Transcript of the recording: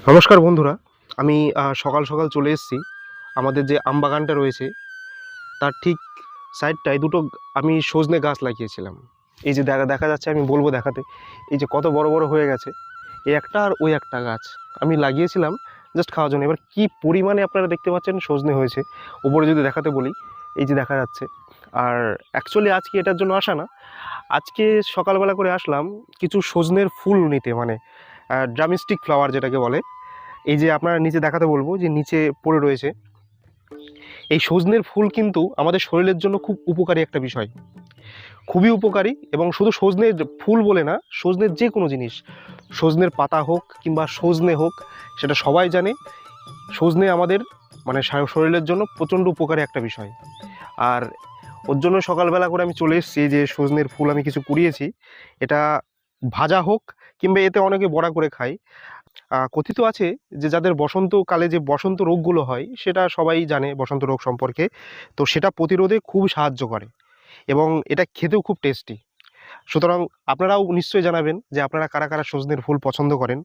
নমস্কার বন্ধুরা, আমি সকাল সকাল চলে এসেছি। আমাদের যে আম বাগানটা রয়েছে তার ঠিক সাইডটায় দুটো আমি সজনে গাছ লাগিয়েছিলাম। এই যে দেখা দেখা যাচ্ছে, আমি বলবো দেখাতে, এই যে কত বড় বড় হয়ে গেছে। এই একটা আর ওই একটা গাছ আমি লাগিয়েছিলাম জাস্ট খাওয়ার জন্য। এবার কি পরিমাণে আপনারা দেখতে পাচ্ছেন সজনে হয়েছে, উপরে যদি দেখাতে বলি, এই যে দেখা যাচ্ছে। আর অ্যাকচুয়ালি আজকে এটার জন্য আসা না, আজকে সকালবেলা করে আসলাম কিছু সজনের ফুল নিতে, মানে ড্রামস্টিক ফ্লাওয়ার যেটাকে বলে। এই যে আপনারা নিচে দেখাতে বলবো, যে নিচে পড়ে রয়েছে এই সজনের ফুল, কিন্তু আমাদের শরীরের জন্য খুব উপকারী একটা বিষয়, খুবই উপকারী। এবং শুধু সজনের ফুল বলে না, সজনের যে কোনো জিনিস, সজনের পাতা হোক কিংবা সজনে হোক, সেটা সবাই জানে সজনে আমাদের মানে শরীরের জন্য প্রচণ্ড উপকারী একটা বিষয়। আর ওর জন্য সকালবেলা করে আমি চলে এসেছি, যে সজনের ফুল আমি কিছু কুড়িয়েছি। এটা ভাজা হোক কিংবা এতে অনেকে বড়া করে খায়। কথিত আছে যে যাদের বসন্তকালে যে বসন্ত রোগগুলো হয়, সেটা সবাই জানে বসন্ত রোগ সম্পর্কে। তো সেটা প্রতিরোধে খুব সাহায্য করে এবং এটা খেতেও খুব টেস্টি। সুতরাং আপনারাও নিশ্চয়ই জানাবেন যে আপনারা কারা কারা সজনের ফুল পছন্দ করেন।